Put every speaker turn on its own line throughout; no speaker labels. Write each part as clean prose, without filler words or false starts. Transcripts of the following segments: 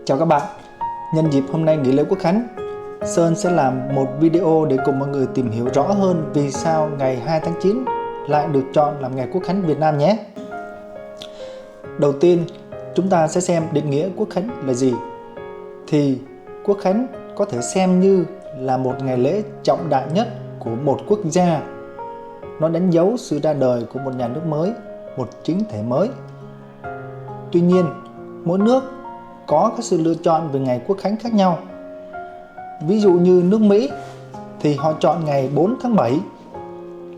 Chào các bạn, nhân dịp hôm nay nghỉ lễ Quốc khánh, Sơn sẽ làm một video để cùng mọi người tìm hiểu rõ hơn vì sao ngày 2 tháng 9 lại được chọn làm ngày Quốc khánh Việt Nam nhé. Đầu tiên, chúng ta sẽ xem định nghĩa Quốc khánh là gì. Thì Quốc khánh có thể xem như là một ngày lễ trọng đại nhất của một quốc gia. Nó đánh dấu sự ra đời của một nhà nước mới, một chính thể mới. Tuy nhiên, mỗi nước có các sự lựa chọn về ngày Quốc khánh khác nhau. Ví dụ như nước Mỹ thì họ chọn ngày 4 tháng 7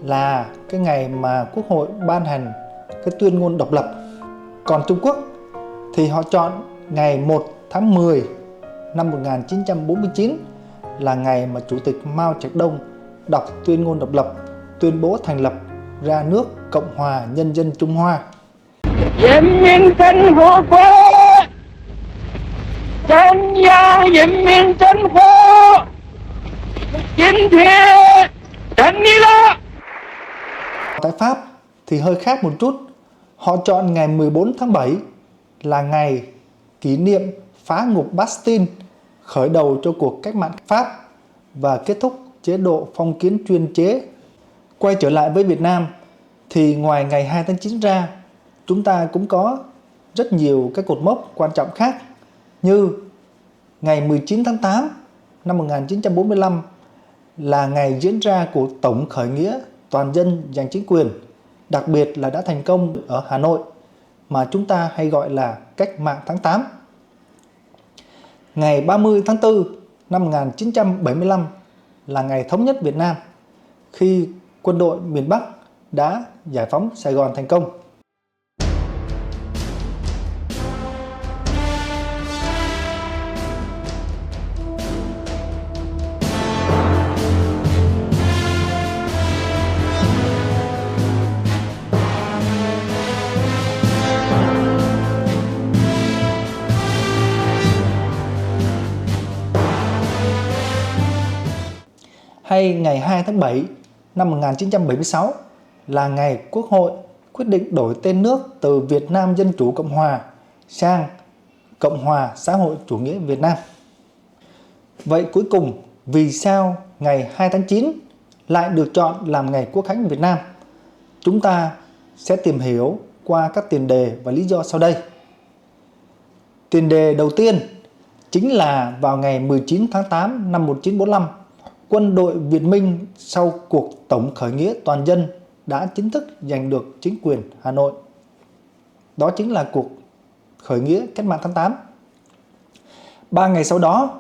là cái ngày mà Quốc hội ban hành cái tuyên ngôn độc lập. Còn Trung Quốc thì họ chọn ngày 1 tháng 10 năm 1949 là ngày mà Chủ tịch Mao Trạch Đông đọc tuyên ngôn độc lập, tuyên bố thành lập ra nước Cộng hòa Nhân dân Trung Hoa.
Nhân民真和国，中央人民政府今天成立了。
Tại Pháp thì hơi khác một chút. Họ chọn ngày 14 tháng 7 là ngày kỷ niệm phá ngục Bastille, khởi đầu cho cuộc cách mạng Pháp và kết thúc chế độ phong kiến chuyên chế. Quay trở lại với Việt Nam thì ngoài ngày 2 tháng 9 ra, chúng ta cũng có rất nhiều các cột mốc quan trọng khác, như ngày 19 tháng 8 năm 1945 là ngày diễn ra cuộc tổng khởi nghĩa toàn dân giành chính quyền, đặc biệt là đã thành công ở Hà Nội mà chúng ta hay gọi là cách mạng tháng 8. Ngày 30 tháng 4 năm 1975 là ngày thống nhất Việt Nam khi quân đội miền Bắc đã giải phóng Sài Gòn thành công. Hay ngày 2 tháng 7 năm 1976 là ngày Quốc hội quyết định đổi tên nước từ Việt Nam Dân Chủ Cộng Hòa sang Cộng Hòa Xã hội Chủ nghĩa Việt Nam. Vậy cuối cùng, vì sao ngày 2 tháng 9 lại được chọn làm ngày Quốc khánh Việt Nam? Chúng ta sẽ tìm hiểu qua các tiền đề và lý do sau đây. Tiền đề đầu tiên chính là vào ngày 19 tháng 8 năm 1945, quân đội Việt Minh sau cuộc tổng khởi nghĩa toàn dân đã chính thức giành được chính quyền Hà Nội. Đó chính là cuộc khởi nghĩa cách mạng tháng 8. 3 ngày sau đó,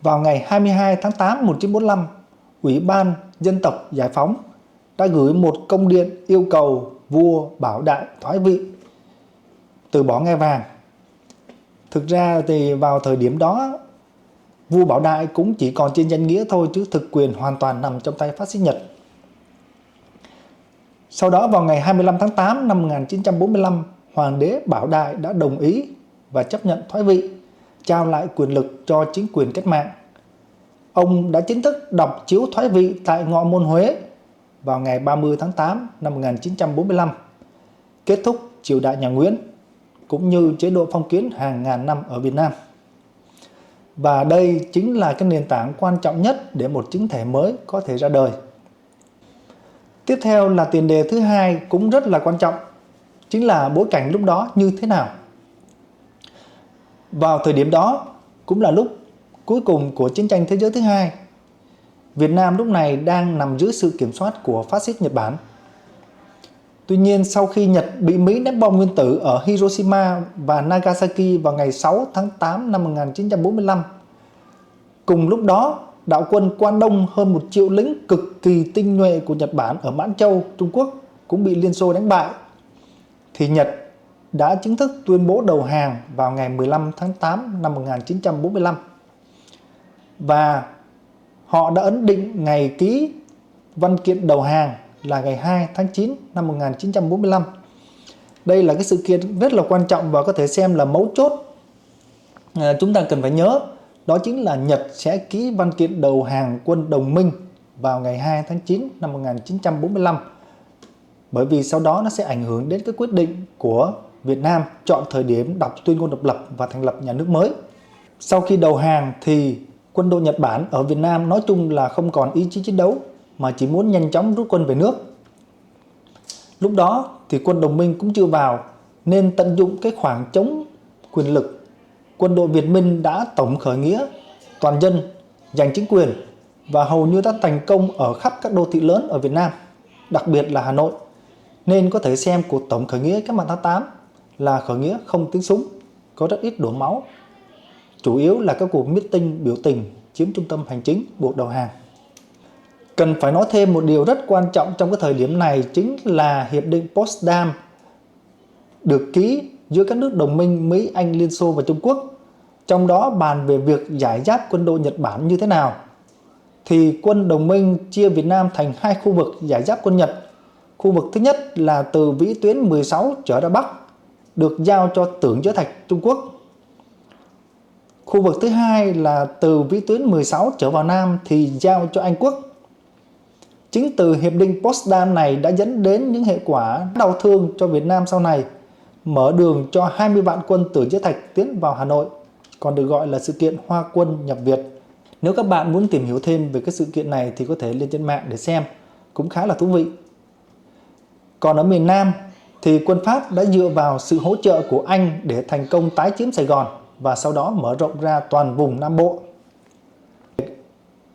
vào ngày 22 tháng 8 1945, Ủy ban Dân tộc Giải phóng đã gửi một công điện yêu cầu vua Bảo Đại thoái vị, từ bỏ ngai vàng. Thực ra thì vào thời điểm đó, vua Bảo Đại cũng chỉ còn trên danh nghĩa thôi, chứ thực quyền hoàn toàn nằm trong tay phát xít Nhật. Sau đó vào ngày 25 tháng 8 năm 1945, Hoàng đế Bảo Đại đã đồng ý và chấp nhận thoái vị, trao lại quyền lực cho chính quyền cách mạng. Ông đã chính thức đọc chiếu thoái vị tại Ngọ Môn Huế vào ngày 30 tháng 8 năm 1945, kết thúc triều đại nhà Nguyễn, cũng như chế độ phong kiến hàng ngàn năm ở Việt Nam. Và đây chính là cái nền tảng quan trọng nhất để một chính thể mới có thể ra đời. Tiếp theo là tiền đề thứ hai cũng rất là quan trọng, chính là bối cảnh lúc đó như thế nào. Vào thời điểm đó cũng là lúc cuối cùng của chiến tranh thế giới thứ hai. Việt Nam lúc này đang nằm dưới sự kiểm soát của phát xít Nhật Bản. Tuy nhiên, sau khi Nhật bị Mỹ ném bom nguyên tử ở Hiroshima và Nagasaki vào ngày 6 tháng 8 năm 1945, cùng lúc đó, đạo quân Quan Đông hơn 1 triệu lính cực kỳ tinh nhuệ của Nhật Bản ở Mãn Châu, Trung Quốc cũng bị Liên Xô đánh bại, thì Nhật đã chính thức tuyên bố đầu hàng vào ngày 15 tháng 8 năm 1945. Và họ đã ấn định ngày ký văn kiện đầu hàng là ngày 2 tháng 9 năm 1945. Đây là cái sự kiện rất là quan trọng và có thể xem là mấu chốt. Chúng ta cần phải nhớ, đó chính là Nhật sẽ ký văn kiện đầu hàng quân đồng minh vào ngày 2 tháng 9 năm 1945. Bởi vì sau đó nó sẽ ảnh hưởng đến cái quyết định của Việt Nam chọn thời điểm đọc tuyên ngôn độc lập và thành lập nhà nước mới. Sau khi đầu hàng thì quân đội Nhật Bản ở Việt Nam nói chung là không còn ý chí chiến đấu mà chỉ muốn nhanh chóng rút quân về nước. Lúc đó thì quân đồng minh cũng chưa vào nên tận dụng cái khoảng trống quyền lực, quân đội Việt Minh đã tổng khởi nghĩa toàn dân giành chính quyền và hầu như đã thành công ở khắp các đô thị lớn ở Việt Nam, đặc biệt là Hà Nội. Nên có thể xem cuộc tổng khởi nghĩa Cách mạng tháng 8 là khởi nghĩa không tiếng súng, có rất ít đổ máu. Chủ yếu là các cuộc meeting biểu tình chiếm trung tâm hành chính buộc đầu hàng. Cần phải nói thêm một điều rất quan trọng trong cái thời điểm này chính là Hiệp định Potsdam được ký giữa các nước đồng minh Mỹ, Anh, Liên Xô và Trung Quốc. Trong đó bàn về việc giải giáp quân đội Nhật Bản như thế nào. Thì quân đồng minh chia Việt Nam thành hai khu vực giải giáp quân Nhật. Khu vực thứ nhất là từ vĩ tuyến 16 trở ra Bắc, được giao cho Tưởng Giới Thạch Trung Quốc. Khu vực thứ hai là từ vĩ tuyến 16 trở vào Nam thì giao cho Anh Quốc. Chính từ Hiệp định Potsdam này đã dẫn đến những hệ quả đau thương cho Việt Nam sau này, mở đường cho 20 vạn quân Tưởng Giới Thạch tiến vào Hà Nội, còn được gọi là sự kiện Hoa Quân nhập Việt. Nếu các bạn muốn tìm hiểu thêm về cái sự kiện này thì có thể lên trên mạng để xem, cũng khá là thú vị. Còn ở miền Nam thì quân Pháp đã dựa vào sự hỗ trợ của Anh để thành công tái chiếm Sài Gòn và sau đó mở rộng ra toàn vùng Nam Bộ.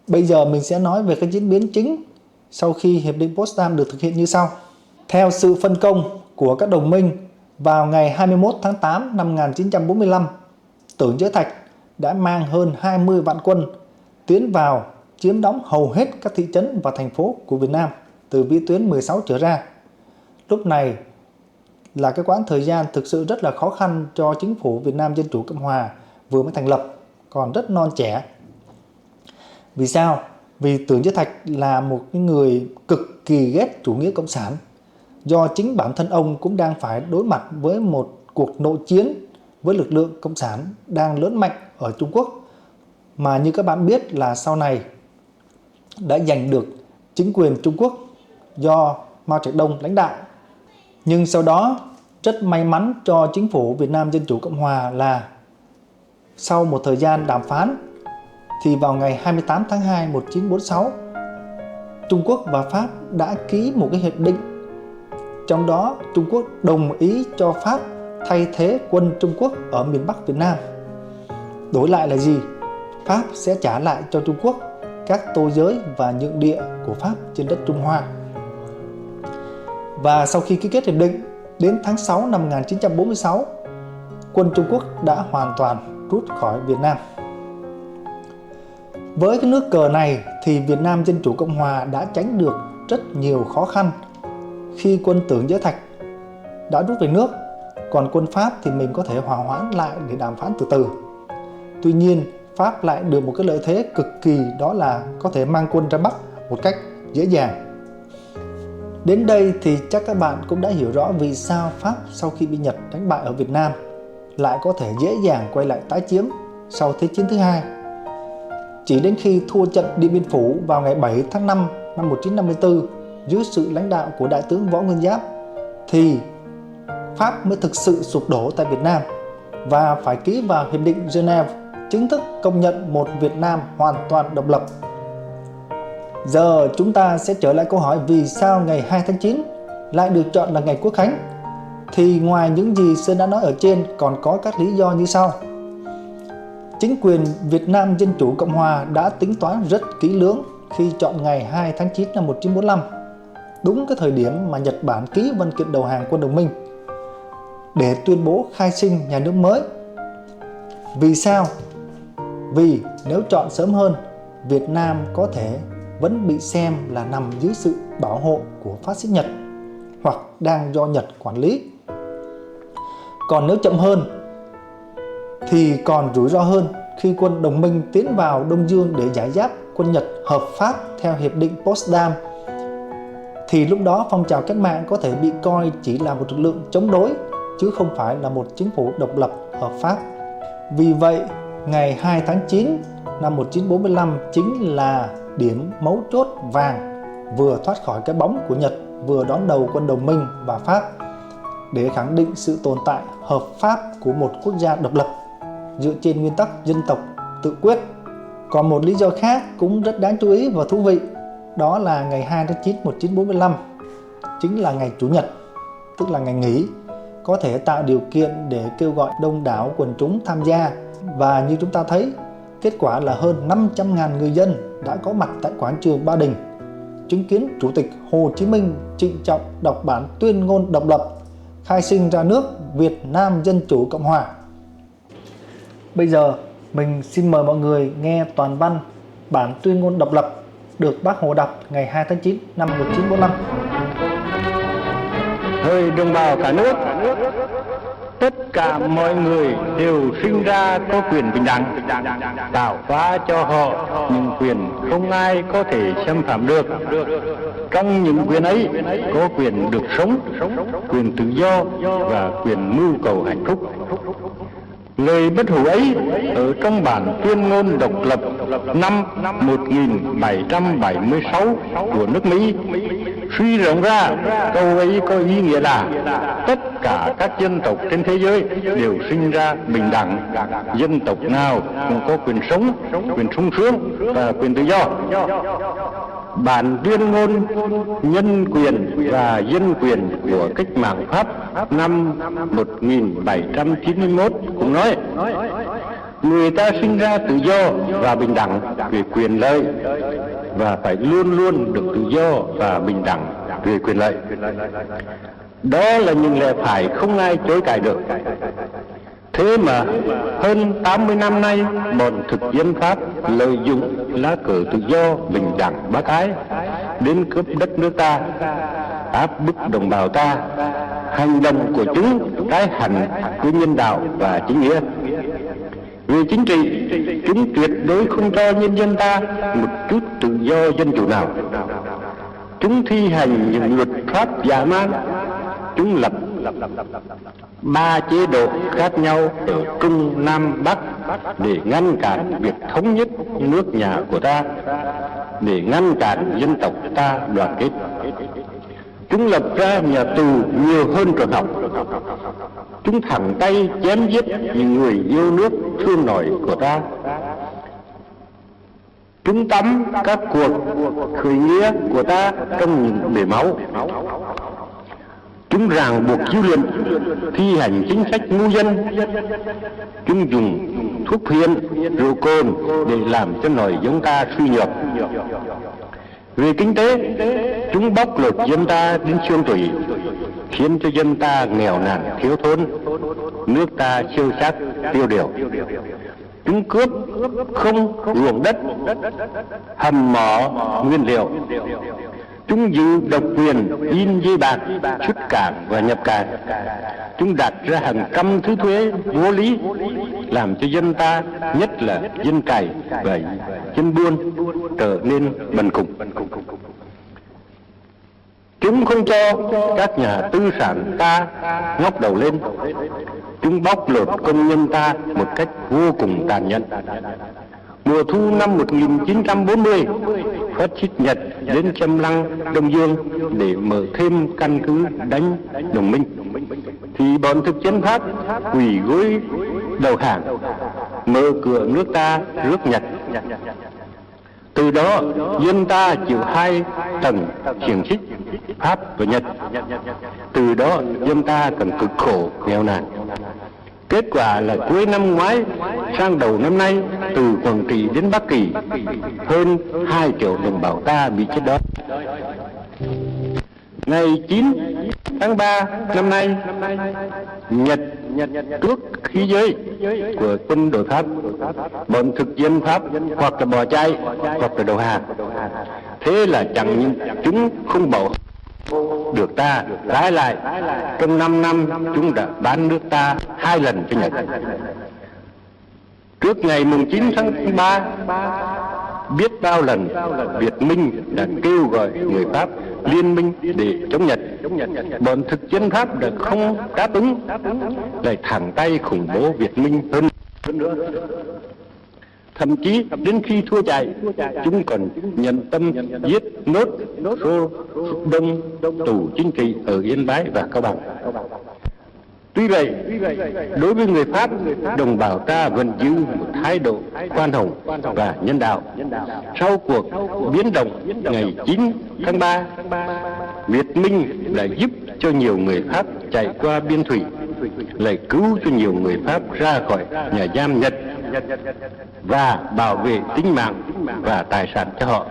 Bây giờ mình sẽ nói về các diễn biến chính sau khi Hiệp định Potsdam được thực hiện như sau. Theo sự phân công của các đồng minh, vào ngày 21 tháng 8 năm 1945, Tưởng Giới Thạch đã mang hơn 20 vạn quân tiến vào chiếm đóng hầu hết các thị trấn và thành phố của Việt Nam từ vĩ tuyến 16 trở ra. Lúc này là cái quãng thời gian thực sự rất là khó khăn cho chính phủ Việt Nam Dân Chủ Cộng Hòa vừa mới thành lập, còn rất non trẻ. Vì sao? Vì Tưởng Giới Thạch là một người cực kỳ ghét chủ nghĩa cộng sản, do chính bản thân ông cũng đang phải đối mặt với một cuộc nội chiến với lực lượng cộng sản đang lớn mạnh ở Trung Quốc, mà như các bạn biết là sau này đã giành được chính quyền Trung Quốc do Mao Trạch Đông lãnh đạo. Nhưng sau đó rất may mắn cho chính phủ Việt Nam Dân Chủ Cộng Hòa là sau một thời gian đàm phán thì vào ngày 28 tháng 2 1946, Trung Quốc và Pháp đã ký một cái hiệp định. Trong đó Trung Quốc đồng ý cho Pháp thay thế quân Trung Quốc ở miền Bắc Việt Nam. Đổi lại là gì? Pháp sẽ trả lại cho Trung Quốc các tô giới và nhượng địa của Pháp trên đất Trung Hoa. Và sau khi ký kết hiệp định, đến tháng 6 năm 1946, quân Trung Quốc đã hoàn toàn rút khỏi Việt Nam. Với cái nước cờ này thì Việt Nam Dân Chủ Cộng Hòa đã tránh được rất nhiều khó khăn khi quân Tưởng Giới Thạch đã rút về nước, còn quân Pháp thì mình có thể hòa hoãn lại để đàm phán từ từ. Tuy nhiên, Pháp lại được một cái lợi thế cực kỳ, đó là có thể mang quân ra Bắc một cách dễ dàng. Đến đây thì chắc các bạn cũng đã hiểu rõ vì sao Pháp sau khi bị Nhật đánh bại ở Việt Nam lại có thể dễ dàng quay lại tái chiếm sau Thế chiến thứ hai. Chỉ đến khi thua trận Điện Biên Phủ vào ngày 7 tháng 5 năm 1954 dưới sự lãnh đạo của Đại tướng Võ Nguyên Giáp thì Pháp mới thực sự sụp đổ tại Việt Nam và phải ký vào Hiệp định Geneva, chính thức công nhận một Việt Nam hoàn toàn độc lập. Giờ chúng ta sẽ trở lại câu hỏi vì sao ngày 2 tháng 9 lại được chọn là ngày Quốc khánh. Thì ngoài những gì Sơn đã nói ở trên còn có các lý do như sau. Chính quyền Việt Nam Dân Chủ Cộng Hòa đã tính toán rất kỹ lưỡng khi chọn ngày 2 tháng 9 năm 1945, đúng cái thời điểm mà Nhật Bản ký văn kiện đầu hàng quân đồng minh, để tuyên bố khai sinh nhà nước mới. Vì sao? Vì nếu chọn sớm hơn, Việt Nam có thể vẫn bị xem là nằm dưới sự bảo hộ của phát xít Nhật hoặc đang do Nhật quản lý. Còn nếu chậm hơn thì còn rủi ro hơn khi quân đồng minh tiến vào Đông Dương để giải giáp quân Nhật hợp pháp theo Hiệp định Potsdam, thì lúc đó phong trào cách mạng có thể bị coi chỉ là một lực lượng chống đối chứ không phải là một chính phủ độc lập hợp pháp. Vì vậy, ngày 2 tháng 9 năm 1945 chính là điểm mấu chốt vàng, vừa thoát khỏi cái bóng của Nhật, vừa đón đầu quân đồng minh và Pháp để khẳng định sự tồn tại hợp pháp của một quốc gia độc lập. dựa trên nguyên tắc dân tộc tự quyết. Còn một lý do khác cũng rất đáng chú ý và thú vị, đó là ngày 2 tháng 9 1945, chính là ngày Chủ nhật, tức là ngày nghỉ, có thể tạo điều kiện để kêu gọi đông đảo quần chúng tham gia. Và như chúng ta thấy, kết quả là hơn 500.000 người dân đã có mặt tại quảng trường Ba Đình, chứng kiến Chủ tịch Hồ Chí Minh trịnh trọng đọc bản tuyên ngôn độc lập, khai sinh ra nước Việt Nam Dân Chủ Cộng Hòa. Bây giờ, mình xin mời mọi người nghe toàn văn bản tuyên ngôn độc lập được Bác Hồ đọc ngày 2 tháng 9 năm 1945.
Hỡi đồng bào cả nước, tất cả mọi người đều sinh ra có quyền bình đẳng, tạo hóa cho họ những quyền không ai có thể xâm phạm được. Trong những quyền ấy có quyền được sống, quyền tự do và quyền mưu cầu hạnh phúc. Lời bất hủ ấy ở trong bản tuyên ngôn độc lập năm 1776 của nước Mỹ. Suy rộng ra, câu ấy có ý nghĩa là tất cả các dân tộc trên thế giới đều sinh ra bình đẳng. Dân tộc nào cũng có quyền sống, quyền sung sướng và quyền tự do. Bản tuyên ngôn nhân quyền và dân quyền của cách mạng Pháp năm 1791 cũng nói: người ta sinh ra tự do và bình đẳng về quyền lợi và phải luôn luôn được tự do và bình đẳng về quyền lợi. Đó là những lẽ phải không ai chối cãi được. Thế mà hơn 80 năm nay, bọn thực dân Pháp lợi dụng lá cờ tự do, bình đẳng, bác ái đến cướp đất nước ta, áp bức đồng bào ta. Hành động của chúng trái hẳn với nhân đạo và chính nghĩa. Về chính trị, chúng tuyệt đối không cho nhân dân ta một chút tự do dân chủ nào. Chúng thi hành những luật pháp dã man. Chúng lập 3 chế độ khác nhau ở Trung, Nam, Bắc để ngăn cản việc thống nhất nước nhà của ta, để ngăn cản dân tộc ta đoàn kết. Chúng lập ra nhà tù nhiều hơn trường học. Chúng thẳng tay chém giết những người yêu nước thương nòi của ta. Chúng tắm các cuộc khởi nghĩa của ta trong những bể máu. Chúng ràng buộc dư luận, thi hành chính sách ngu dân. Chúng dùng thuốc phiện, rượu cồn để làm cho nòi giống ta suy nhược. Về kinh tế, chúng bóc lột dân ta đến xương tủy, khiến cho dân ta nghèo nàn thiếu thốn, nước ta siêu xác tiêu điều. Chúng cướp không ruộng đất, hầm mỏ nguyên liệu. Chúng giữ độc quyền in dây bạc, xuất cảng và nhập cảng. Chúng đặt ra hàng trăm thứ thuế vô lý, làm cho dân ta, nhất là dân cày và dân buôn, trở nên bần cùng. Chúng không cho các nhà tư sản ta ngóc đầu lên. Chúng bóc lột công nhân ta một cách vô cùng tàn nhẫn. Mùa thu năm 1940, phát xít Nhật đến Châm Lăng, Đông Dương để mở thêm căn cứ đánh đồng minh, thì bọn thực dân Pháp quỳ gối đầu hàng, mở cửa nước ta rước Nhật. Từ đó, dân ta chịu 2 tầng xiềng xích, Pháp và Nhật. Từ đó, dân ta cần cực khổ, nghèo nàn. Kết quả là cuối năm ngoái sang đầu năm nay, từ Quảng Trị đến Bắc Kỳ, hơn 2 triệu đồng bào ta bị chết đói. Ngày 9 tháng 3 năm nay, Nhật tước khí giới của quân đội Pháp. Bọn thực dân Pháp hoặc là bỏ chạy hoặc là đầu hàng. Thế là chẳng những chúng không bỏ được ta, trái lại trong 5 năm chúng đã bán nước ta 2 lần cho Nhật. Trước ngày 9 tháng 3, biết bao lần Việt Minh đã kêu gọi người Pháp liên minh để chống Nhật. Bọn thực dân Pháp đã không đáp ứng, lại thẳng tay khủng bố Việt Minh hơn nữa. Thậm chí đến khi thua chạy, chúng còn nhận tâm giết nốt số đông tù chính trị ở Yên Bái và Cao Bằng. Tuy vậy, đối với người Pháp, đồng bào ta vẫn giữ một thái độ khoan hồng và nhân đạo. Sau cuộc biến động ngày 9 tháng 3, Việt Minh đã giúp cho nhiều người Pháp chạy qua biên thủy, lại cứu cho nhiều người Pháp ra khỏi nhà giam Nhật và bảo vệ tính mạng và tài sản cho họ.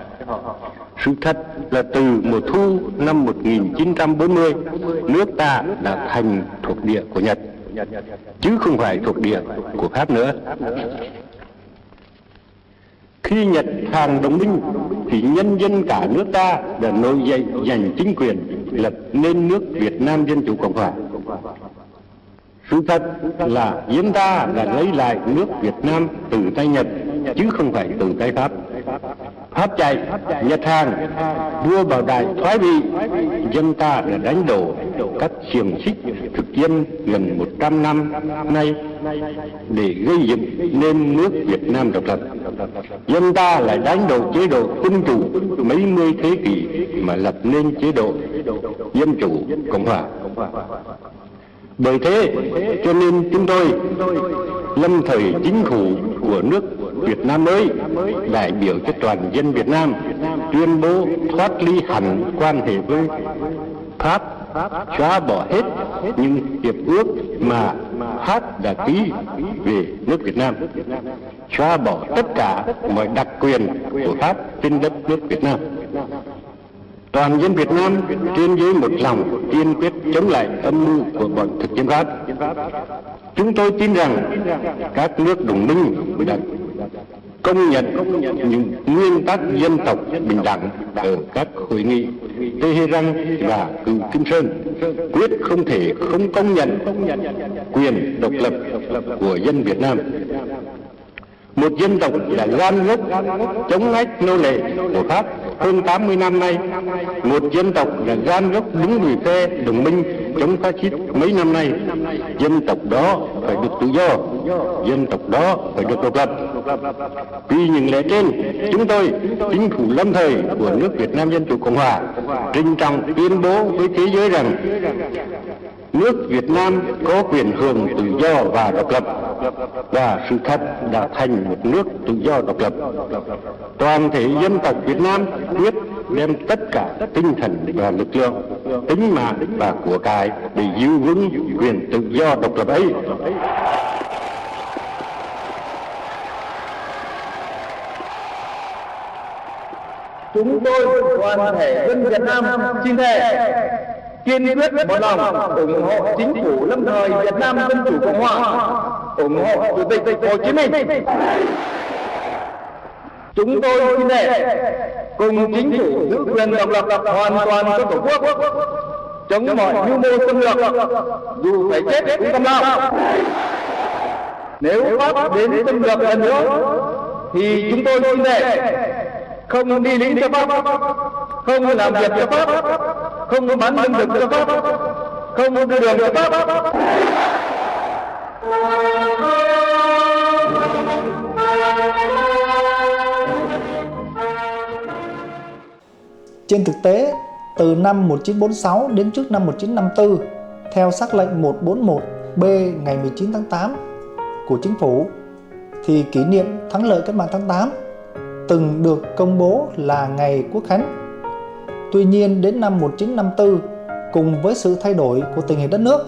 Sự thật là từ mùa thu năm 1940, nước ta đã thành thuộc địa của Nhật, chứ không phải thuộc địa của Pháp nữa. Khi Nhật hàng đồng minh, thì nhân dân cả nước ta đã nổi dậy giành chính quyền, lập nên nước Việt Nam Dân Chủ Cộng Hòa. Sự thật là dân ta đã lấy lại nước Việt Nam từ tay Nhật, chứ không phải từ tay Pháp. Pháp chạy, Nhật hàng, vua Bảo Đại thoái vị, dân ta đã đánh đổ các xiềng xích thực dân gần 100 năm nay để gây dựng nên nước Việt Nam độc lập. Dân ta lại đánh đổ chế độ quân chủ mấy mươi thế kỷ mà lập nên chế độ dân chủ cộng hòa. Bởi thế cho nên chúng tôi lâm thời chính phủ của nước Việt Nam mới, đại biểu cho toàn dân Việt Nam, tuyên bố thoát ly hẳn quan hệ với Pháp, xóa bỏ hết những hiệp ước mà Pháp đã ký về nước Việt Nam, xóa bỏ tất cả mọi đặc quyền của Pháp trên đất nước Việt Nam. Toàn dân Việt Nam trên dưới một lòng kiên quyết chống lại âm mưu của bọn thực dân Pháp. Chúng tôi tin rằng các nước đồng minh đã công nhận những nguyên tắc dân tộc bình đẳng ở các hội nghị Tehran và Cựu Kim Sơn, quyết không thể không công nhận quyền độc lập của dân Việt Nam. Một dân tộc đã gan gốc chống ách nô lệ của Pháp hơn 80 năm nay, một dân tộc đã gan gốc đứng về phe đồng minh chống phát xít mấy năm nay. Dân tộc đó phải được tự do, dân tộc đó phải được độc lập. Vì những lẽ trên, chúng tôi, chính phủ lâm thời của nước Việt Nam Dân Chủ Cộng Hòa, trinh trọng tuyên bố với thế giới rằng nước Việt Nam có quyền hưởng tự do và độc lập, và sự thật đã thành một nước tự do độc lập. Toàn thể dân tộc Việt Nam quyết đem tất cả tinh thần và lực lượng, tính mạng và của cải để giữ vững quyền tự do độc lập ấy.
Chúng tôi toàn thể dân Việt Nam xin thề kiên quyết một lòng ủng hộ chính phủ lâm thời Việt Nam Dân Chủ Cộng Hòa, ủng hộ Chủ tịch Hồ Chí Minh. Chúng tôi xin thề cùng chính phủ giữ quyền độc lập hoàn toàn cho Tổ quốc, chống mọi mưu mô xâm lược, dù phải chết cũng không lao. Nếu Pháp đến xâm lược lần nữa, thì chúng tôi xin thề không đi lính cho Pháp, không làm việc cho Pháp, không bán lương thực cho Pháp, không đưa đường cho Pháp.
Trên thực tế, từ năm 1946 đến trước năm 1954, theo sắc lệnh 141B ngày 19 tháng 8 của chính phủ, thì kỷ niệm thắng lợi cách mạng tháng 8 từng được công bố là ngày Quốc khánh. Tuy nhiên đến năm 1954, cùng với sự thay đổi của tình hình đất nước,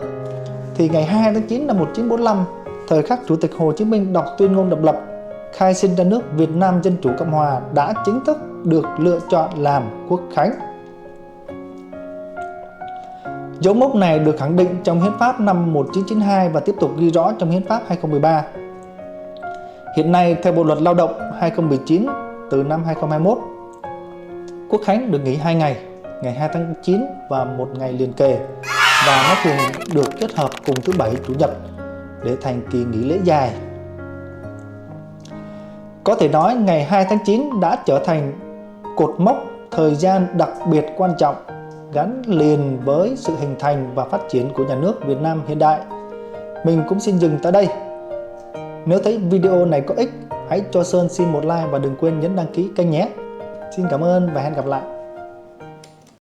thì ngày 2 tháng 9 năm 1945, thời khắc Chủ tịch Hồ Chí Minh đọc tuyên ngôn độc lập, khai sinh ra nước Việt Nam Dân Chủ Cộng Hòa đã chính thức được lựa chọn làm Quốc khánh. Dấu mốc này được khẳng định trong Hiến pháp năm 1992 và tiếp tục ghi rõ trong Hiến pháp 2013. Hiện nay, theo Bộ Luật Lao động 2019 từ năm 2021, Quốc khánh được nghỉ 2 ngày, ngày 2 tháng 9 và một ngày liền kề, và nó thường được kết hợp cùng thứ Bảy, Chủ nhật để thành kỳ nghỉ lễ dài. Có thể nói ngày 2 tháng 9 đã trở thành cột mốc thời gian đặc biệt quan trọng gắn liền với sự hình thành và phát triển của nhà nước Việt Nam hiện đại. Mình cũng xin dừng tại đây. Nếu thấy video này có ích, hãy cho Sơn xin một like và đừng quên nhấn đăng ký kênh nhé. Xin cảm ơn và hẹn gặp lại.